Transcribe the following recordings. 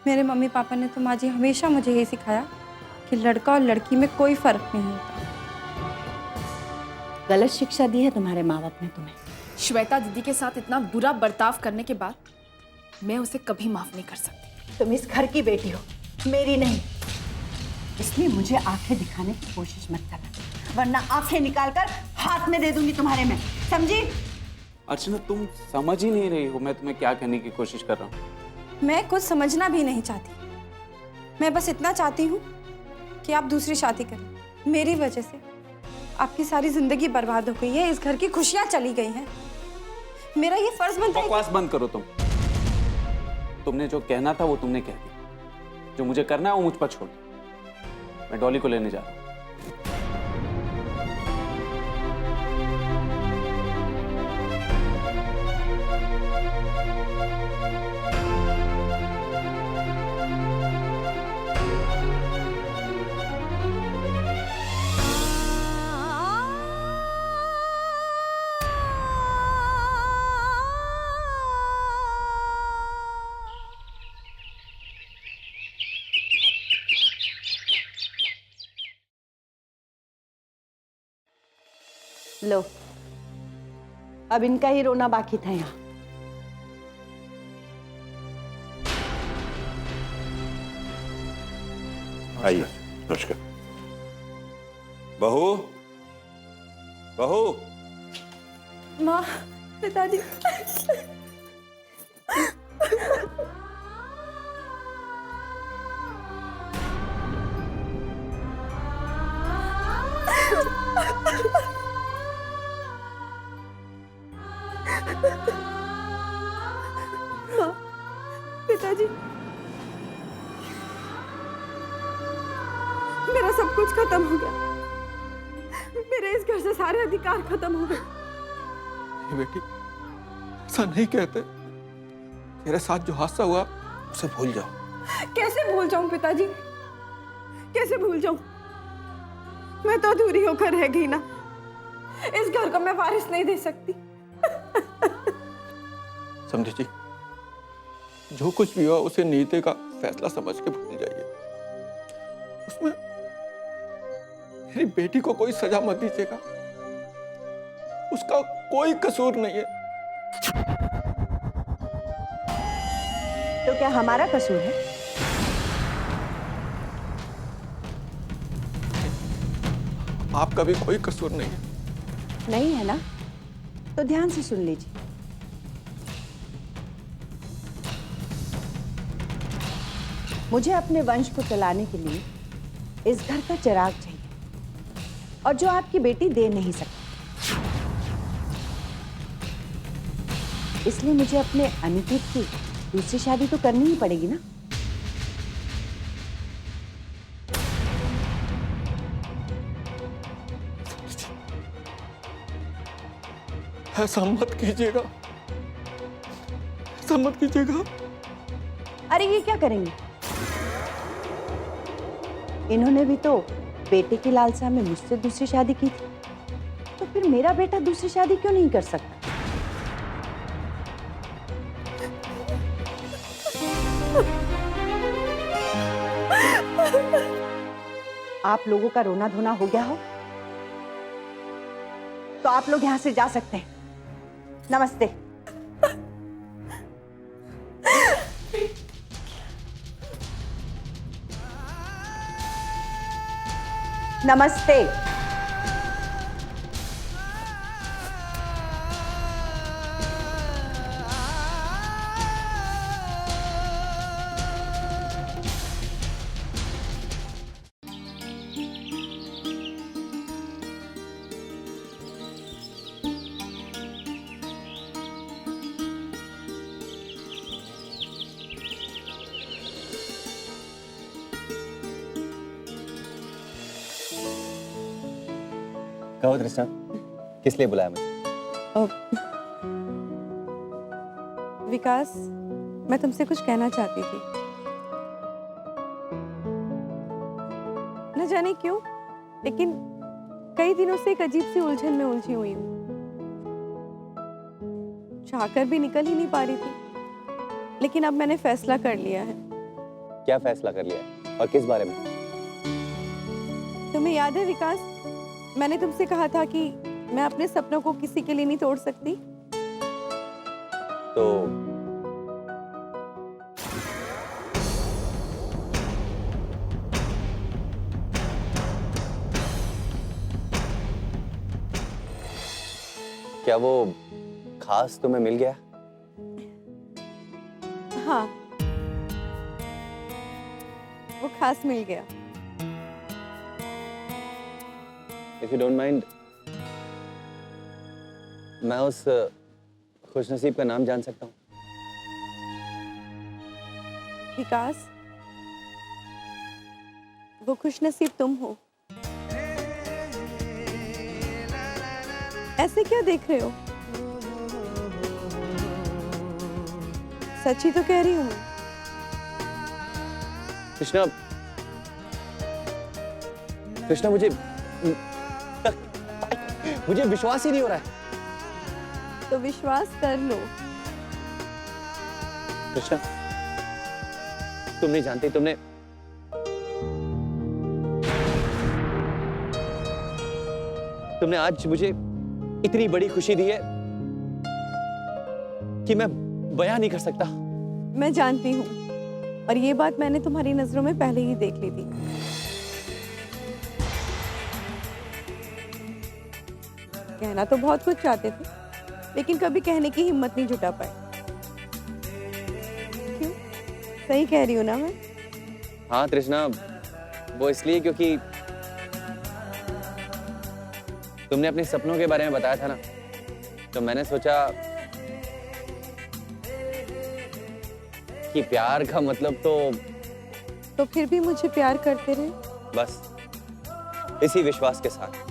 मेरे mummy papa ने तो माँ जी हमेशा मुझे यही सिखाया कि लड़का और लड़की में कोई फर्क नहीं होता। गलत शिक्षा दी है तुम्हारे माँ बाप ने तुम्हें। श्वेता दीदी के साथ इतना बुरा बर्ताव करने के बाद मैं उसे कभी माफ नहीं कर सकती। तुम इस घर की बेटी हो, मेरी नहीं। इसलिए मुझे आंखें दिखाने की कोशिश मत करना, वरना आंखें निकालकर हाथ में दे दूंगी तुम्हारे में, समझी? अर्चना, तुम समझ ही नहीं रही हो मैं तुम्हें क्या कहने की कोशिश कर रहा हूँ। मैं कुछ समझना भी नहीं चाहती। मैं बस इतना चाहती हूँ कि आप दूसरी शादी करें। मेरी वजह से आपकी सारी जिंदगी बर्बाद हो गई है, इस घर की खुशियां चली गई हैं। मेरा ये फर्ज बनता है। बकवास बंद करो तुम। तुमने जो कहना था वो तुमने कह दिया। जो मुझे करना है वो मुझ पर छोड़ दो। मैं डॉली को लेने जा रहा हूँ। लो, अब इनका ही रोना बाकी था यहाँ। आइए। नमस्कार। बहू, बहू। माँ, पिताजी। माँ, पिताजी, मेरा सब कुछ खत्म हो गया। मेरे इस घर से सारे अधिकार खत्म हो गए। बेटी, ऐसा नहीं कहते। तेरे साथ जो हादसा हुआ उसे भूल जाओ। कैसे भूल जाऊं पिताजी? कैसे भूल जाऊं? मैं तो अधूरी होकर रह गई ना। इस घर को मैं वारिस नहीं दे सकती। समझी जी, जो कुछ भी हुआ उसे नीति का फैसला समझ के भूल जाइए। उसमें मेरी बेटी को कोई सजा मत दीजिएगा। उसका कोई कसूर नहीं है। तो क्या हमारा कसूर है? आपका भी कोई कसूर नहीं है। नहीं है ना? तो ध्यान से सुन लीजिए। मुझे अपने वंश को चलाने के लिए इस घर का चिराग चाहिए, और जो आपकी बेटी दे नहीं सकती। इसलिए मुझे अपने अनिकेत की दूसरी शादी तो करनी ही पड़ेगी ना। ऐसा मत कीजिएगा, ऐसा मत कीजिएगा। अरे ये क्या करेंगे? इन्होंने भी तो बेटे की लालसा में मुझसे दूसरी शादी की थी, तो फिर मेरा बेटा दूसरी शादी क्यों नहीं कर सकता? आप लोगों का रोना धोना हो गया हो तो आप लोग यहां से जा सकते हैं। नमस्ते। नमस्ते। कहो तृष्णा, किस लिए बुलाया मुझे? विकास, मैं तुमसे कुछ कहना चाहती थी। न जाने क्यों, लेकिन कई दिनों से एक अजीब सी उलझन में उलझी हुई हूँ। चाहकर भी निकल ही नहीं पा रही थी, लेकिन अब मैंने फैसला कर लिया है क्या फैसला कर लिया है और किस बारे में? तुम्हें याद है विकास, मैंने तुमसे कहा था कि मैं अपने सपनों को किसी के लिए नहीं तोड़ सकती। तो क्या वो खास तुम्हें मिल गया? हाँ, वो खास मिल गया। इफ यू डोंट माइंड, मैं उस खुशनसीब का नाम जान सकता हूँ? विकास, वो खुशनसीब तुम हो। ऐसे क्या देख रहे हो? सच ही तो कह रही हूँ मैं। कृष्णा, कृष्णा, मुझे विश्वास ही नहीं हो रहा है। तो विश्वास कर लो। कृष्णा, तुम नहीं जानती, तुमने आज मुझे इतनी बड़ी खुशी दी है कि मैं बयां नहीं कर सकता। मैं जानती हूँ, और ये बात मैंने तुम्हारी नजरों में पहले ही देख ली थी। कहना तो बहुत कुछ चाहते थे, लेकिन कभी कहने की हिम्मत नहीं जुटा पाए। क्यों? सही कह रही हूँ ना मैं? हाँ तृष्णा, वो इसलिए क्योंकि तुमने अपने सपनों के बारे में बताया था ना, तो मैंने सोचा कि प्यार का मतलब तो फिर भी मुझे प्यार करते रहे। बस इसी विश्वास के साथ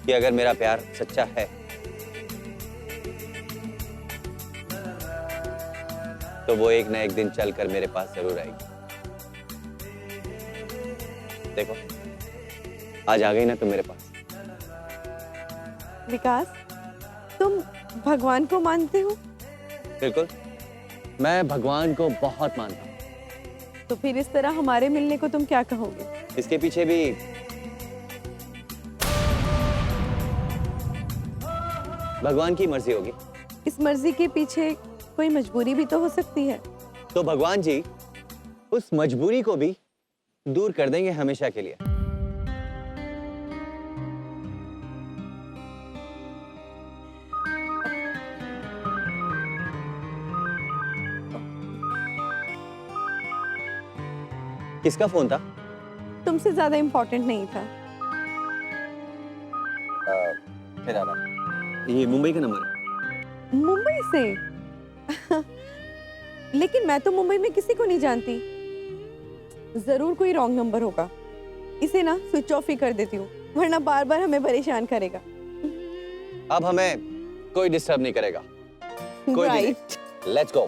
कि अगर मेरा प्यार सच्चा है तो वो एक ना एक दिन चलकर मेरे पास जरूर आएगी। देखो, आज आ गई ना तुम मेरे पास। विकास, तुम भगवान को मानते हो? बिल्कुल, मैं भगवान को बहुत मानता हूँ। तो फिर इस तरह हमारे मिलने को तुम क्या कहोगे? इसके पीछे भी भगवान की मर्जी होगी। इस मर्जी के पीछे कोई मजबूरी भी तो हो सकती है। तो भगवान जी उस मजबूरी को भी दूर कर देंगे हमेशा के लिए। किसका फोन था? तुमसे ज्यादा इंपॉर्टेंट नहीं था। फिर आ रहा। ये मुंबई का नंबर है। मुंबई से? लेकिन मैं तो मुंबई में किसी को नहीं जानती। जरूर कोई रॉन्ग नंबर होगा। इसे ना स्विच ऑफ ही कर देती हूँ, वरना बार बार हमें परेशान करेगा। अब हमें कोई डिस्टर्ब नहीं करेगा। कोई भी नहीं। Let's go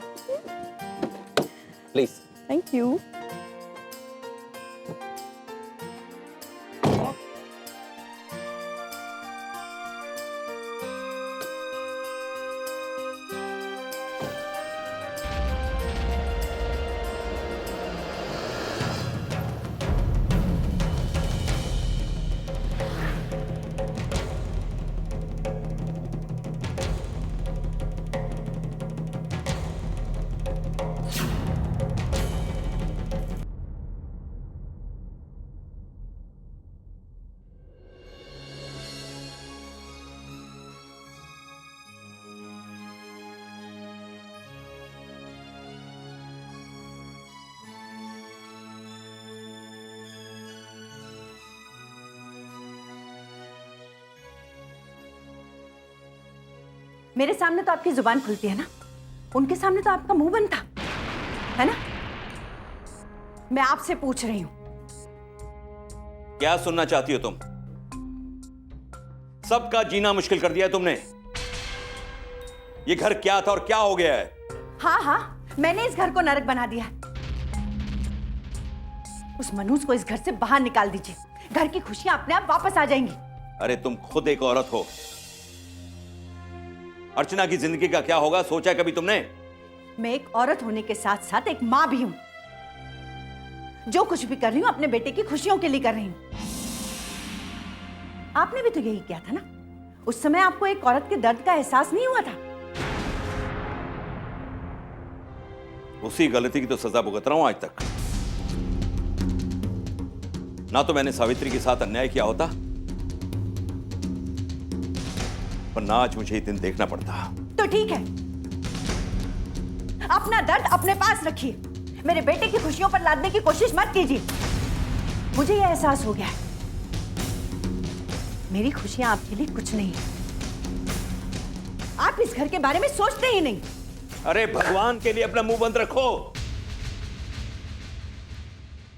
please. Thank you. मेरे सामने तो आपकी जुबान खुलती है ना, उनके सामने तो आपका मुंह बंद था, है ना? मैं आपसे पूछ रही हूं, क्या सुनना चाहती हो तुम? सबका जीना मुश्किल कर दिया है तुमने। ये घर क्या था और क्या हो गया है? हाँ हाँ, मैंने इस घर को नरक बना दिया है। उस मनूज को इस घर से बाहर निकाल दीजिए, घर की खुशियां अपने आप वापस आ जाएंगी। अरे तुम खुद एक औरत हो, अर्चना की जिंदगी का क्या होगा सोचा है कभी तुमने? मैं एक औरत होने के साथ साथ एक माँ भी हूं। जो कुछ भी कर रही हूं अपने बेटे की खुशियों के लिए कर रही हूं। आपने भी तो यही किया था ना? उस समय आपको एक औरत के दर्द का एहसास नहीं हुआ था? उसी गलती की तो सजा भुगत रहा हूं आज तक। ना तो मैंने सावित्री के साथ अन्याय किया होता, पर ना आज मुझे ये दिन देखना पड़ता। तो ठीक है, अपना दर्द अपने पास रखिए, मेरे बेटे की खुशियों पर लादने की कोशिश मत कीजिए। मुझे यह एहसास हो गया है, मेरी खुशियां आपके लिए कुछ नहीं है। आप इस घर के बारे में सोचते ही नहीं। अरे भगवान के लिए अपना मुंह बंद रखो।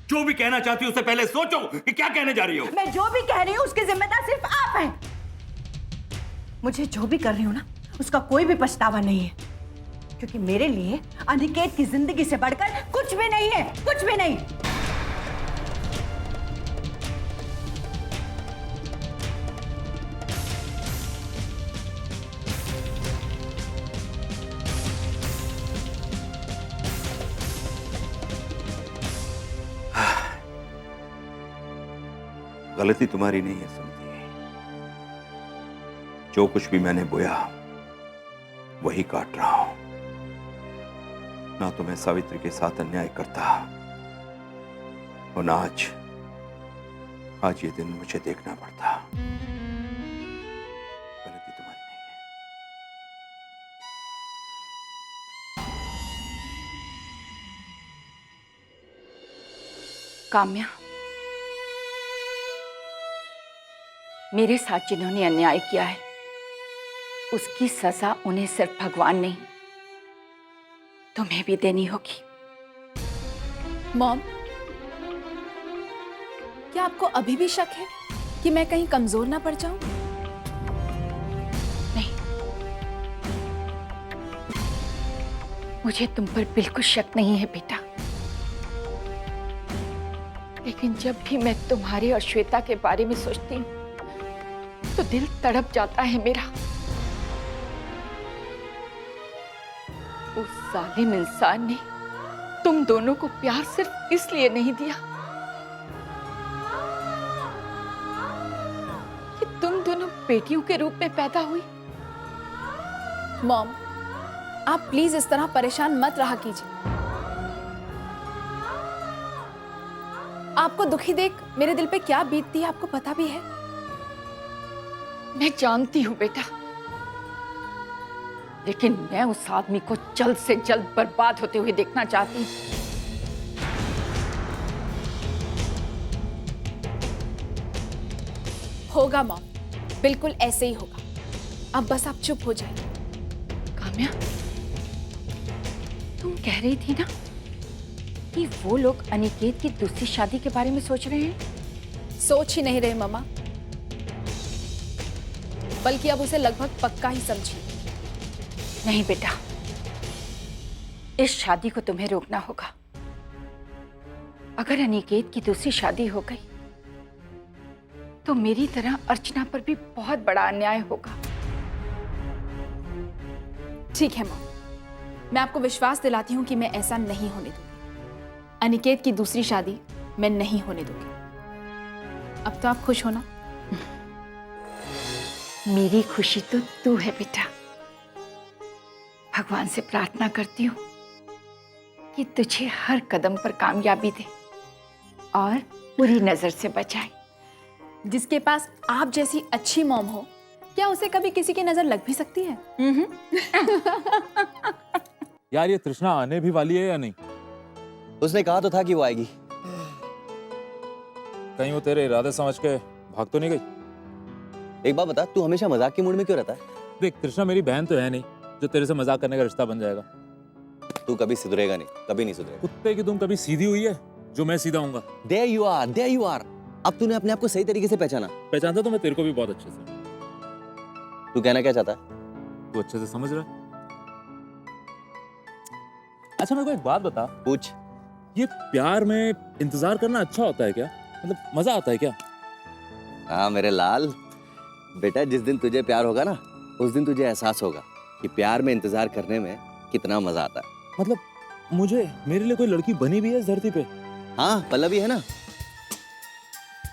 जो भी कहना चाहती हो उससे पहले सोचो कि क्या कहने जा रही हो। मैं जो भी कह रही हूं उसकी जिम्मेदार सिर्फ आप हैं। मुझे जो भी कर रही हूं ना, उसका कोई भी पछतावा नहीं है, क्योंकि मेरे लिए अनिकेत की जिंदगी से बढ़कर कुछ भी नहीं है, कुछ भी नहीं। गलती तुम्हारी नहीं है समझी। जो कुछ भी मैंने बोया वही काट रहा हूं। ना तो मैं सावित्री के साथ अन्याय करता और ना आज ये दिन मुझे देखना पड़ता। गलती तुम्हारी नहीं है। काम्या, मेरे साथ जिन्होंने अन्याय किया है उसकी सजा उन्हें सिर्फ भगवान नहीं तुम्हें भी देनी होगी। मॉम, क्या आपको अभी भी शक है कि मैं कहीं कमजोर ना पड़ जाऊं? नहीं, मुझे तुम पर बिल्कुल शक नहीं है बेटा, लेकिन जब भी मैं तुम्हारे और श्वेता के बारे में सोचती हूँ तो दिल तड़प जाता है मेरा। उस जालिम इंसान ने तुम दोनों को प्यार सिर्फ इसलिए नहीं दिया कि तुम दोनों बेटियों के रूप में पैदा हुई। मॉम, आप प्लीज इस तरह परेशान मत रहा कीजिए। आपको दुखी देख मेरे दिल पे क्या बीतती है आपको पता भी है। मैं जानती हूं बेटा, लेकिन मैं उस आदमी को जल्द से जल्द बर्बाद होते हुए देखना चाहती हूं। होगा मॉम, बिल्कुल ऐसे ही होगा। अब बस आप चुप हो जाइए। काम्या, तुम कह रही थी ना कि वो लोग अनिकेत की दूसरी शादी के बारे में सोच रहे हैं। सोच ही नहीं रहे मम्मा, बल्कि अब उसे लगभग पक्का ही समझिए। नहीं बेटा, इस शादी को तुम्हें रोकना होगा। अगर अनिकेत की दूसरी शादी हो गई तो मेरी तरह अर्चना पर भी बहुत बड़ा अन्याय होगा। ठीक है मॉम, मैं आपको विश्वास दिलाती हूँ कि मैं ऐसा नहीं होने दूंगी। अनिकेत की दूसरी शादी मैं नहीं होने दूंगी। अब तो आप खुश हो ना? मेरी खुशी तो तू है बेटा। भगवान से प्रार्थना करती हूँ कि तुझे हर कदम पर कामयाबी दे और बुरी नजर से बचाए। जिसके पास आप जैसी अच्छी मॉम हो, क्या उसे कभी किसी की नजर लग भी सकती है? यार ये तृष्णा आने भी वाली है या नहीं? उसने कहा तो था कि वो आएगी। कहीं वो तेरे इरादे समझ के भाग तो नहीं गई? एक बात बता, तू हमेशा मजाक के मूड में क्यों रहता है? देख, तृष्णा मेरी बहन तो है नहीं जो तेरे से मजाक करने का रिश्ता बन जाएगा। तू कभी सुधरेगा नहीं, कभी नहीं सुधरेगा। कुत्ते की तुम कभी सीधी हुई है जो मैं सीधा हूँगा? There you are, there you are। अब तूने अपने आप को सही तरीके से पहचाना। पहचानता तो मैं तेरे को भी बहुत अच्छे से। तू कहना क्या चाहता है? तू अच्छे से समझ रहा है। अच्छा मेरे को एक बात बता, पूछ। ये प्यार में इंतजार करना अच्छा होता है क्या? मतलब मजा आता है क्या? हाँ मेरे लाल बेटा, जिस दिन तुझे प्यार होगा ना उस दिन तुझे एहसास होगा कि प्यार में इंतजार करने में कितना मजा आता है। मतलब मुझे मेरे लिए कोई लड़की बनी भी है इस धरती पे? हाँ, पल्लवी है ना।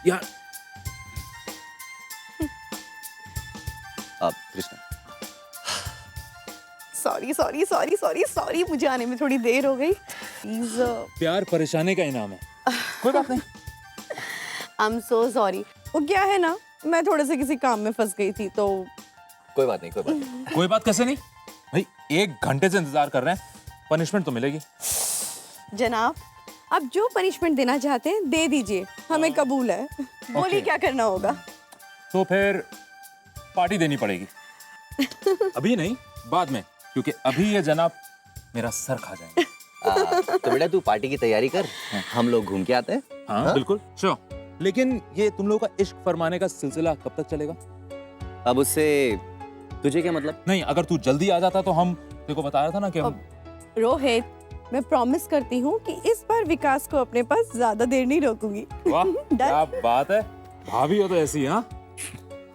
यार अब कृष्णा, सॉरी मुझे आने में थोड़ी देर हो गई। प्लीज प्यार परेशानी का इनाम है, कोई बात नहीं। I am so sorry. वो क्या है ना, मैं थोड़े से किसी काम में फंस गई थी तो। कोई बात नहीं, कोई बात नहीं। कोई बात कैसे नहीं भाई, 1 घंटे से इंतजार कर रहे हैं, पनिशमेंट तो मिलेगी। जनाब, आप जो पनिशमेंट देना चाहते हैं दे दीजिए, हमें कबूल है। बोलिए क्या करना होगा। तो फिर पार्टी देनी पड़ेगी। अभी नहीं, बाद में, क्योंकि अभी ये जनाब मेरा सर खा जाएंगे। तो बेटा तू पार्टी की तैयारी कर, हम लोग घूम के आते हैं। हाँ बिल्कुल श्योर। लेकिन ये तुम लोगों का इश्क फरमाने का सिलसिला कब तक चलेगा? अब उससे तुझे क्या मतलब? नहीं, अगर तू जल्दी आ जाता तो हम, देखो बता रहा था ना कि हम। रोहित, मैं प्रॉमिस करती हूँ कि इस बार विकास को अपने पास ज्यादा देर नहीं रोकूंगी। वाह क्या बात है, भाभी हो तो ऐसी। हाँ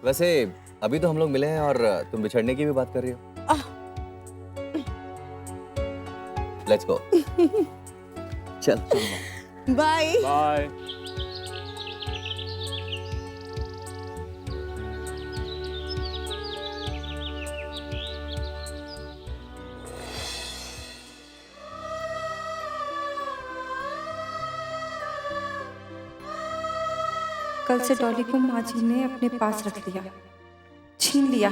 वैसे अभी तो हम लोग मिले हैं और तुम बिछड़ने की भी बात कर रही हो। Let's go. चल बाय बाय। कल से डॉली को माँ जी ने अपने पास रख लिया, छीन लिया।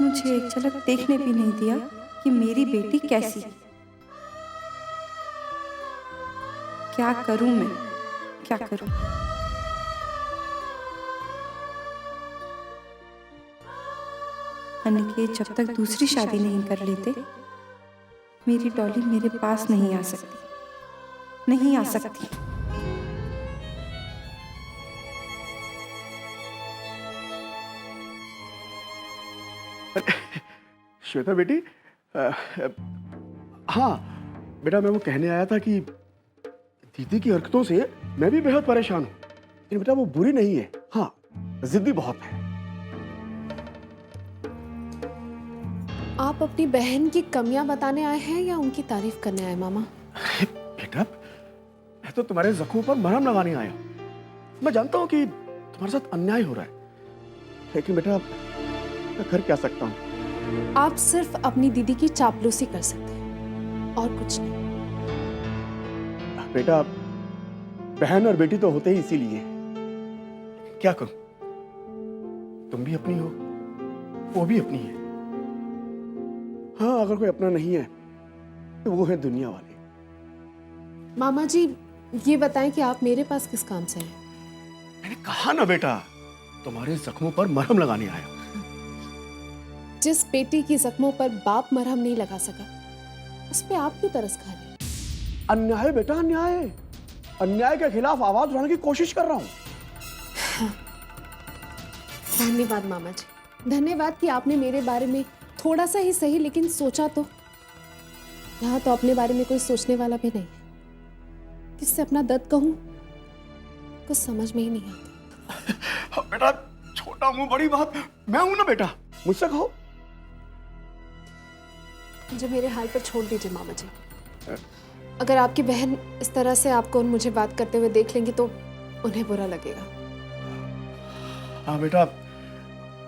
मुझे एक झलक देखने भी नहीं दिया कि मेरी बेटी कैसी है। क्या करूं मैं, क्या करूं? अनिकेत जब तक दूसरी शादी नहीं कर लेते, मेरी डॉली मेरे पास नहीं आ सकती, नहीं आ सकती। श्वेता बेटी, हाँ बेटा, मैं वो कहने आया था कि दीदी की हरकतों से मैं भी बेहद परेशान हूँ। लेकिन बेटा वो बुरी नहीं है, हाँ जिद्दी बहुत है। आप अपनी बहन की कमियां बताने आए हैं या उनकी तारीफ करने आए मामा? बेटा मैं तो तुम्हारे जख्मों पर मरहम लगाने आया हूँ। मैं जानता हूँ कि तुम्हारे साथ अन्याय हो रहा है, लेकिन बेटा मैं कर क्या सकता हूँ। आप सिर्फ अपनी दीदी की चापलूसी कर सकते हैं और कुछ नहीं। बेटा बहन और बेटी तो होते ही इसीलिए, क्या करूं, तुम भी अपनी हो, वो भी अपनी है। हाँ अगर कोई अपना नहीं है तो वो है दुनिया वाले। मामा जी ये बताएं कि आप मेरे पास किस काम से हैं? मैंने कहा ना बेटा, तुम्हारे जख्मों पर मरहम लगाने आया। जिस बेटी की जख्मों पर बाप मरहम नहीं लगा सका, उस पे आप क्यों तरस खा रहे हैं? अन्याय बेटा, अन्याय, अन्याय के खिलाफ आवाज उठाने की कोशिश कर रहा हूं। धन्यवाद मामा जी, धन्यवाद कि आपने मेरे बारे में थोड़ा सा ही सही लेकिन सोचा। तो यहाँ तो अपने बारे में कोई सोचने वाला भी नहीं है। किससे अपना दर्द कहूं, कुछ समझ में ही नहीं आता। बेटा छोटा मुंह बड़ी बात, मैं हूं ना बेटा, मुझसे कहो। मुझे मेरे हाल पर छोड़ दीजिए मामा जी। अगर आपकी बहन इस तरह से आपको और मुझे बात करते हुए देख लेंगी तो उन्हें बुरा लगेगा। हाँ बेटा,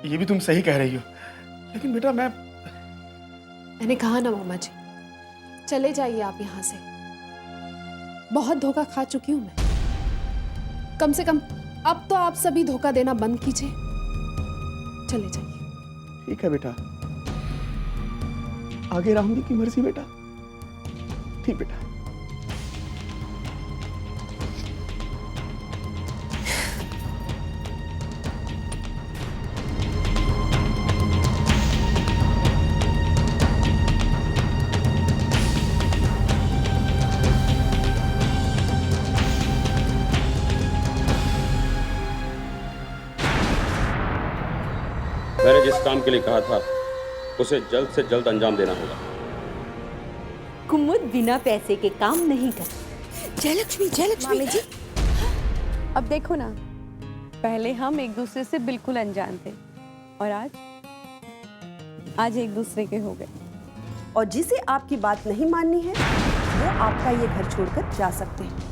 ये भी तुम सही कह रही हो, लेकिन बेटा मैंने कहा ना मामा जी, चले जाइए आप यहाँ से। बहुत धोखा खा चुकी हूं मैं। कम से कम अब तो आप सभी धोखा देना बंद कीजिए, चले जाइए। ठीक है बेटा, आगे राम जी की मर्जी बेटा। ठीक बेटा। मैंने जिस काम के लिए कहा था उसे जल्द से जल्द अंजाम देना होगा। कुमुद बिना पैसे के काम नहीं करती। जयलक्ष्मी, जयलक्ष्मी जी, अब देखो ना, पहले हम एक दूसरे से बिल्कुल अनजान थे और आज एक दूसरे के हो गए। और जिसे आपकी बात नहीं माननी है वो आपका ये घर छोड़कर जा सकते हैं।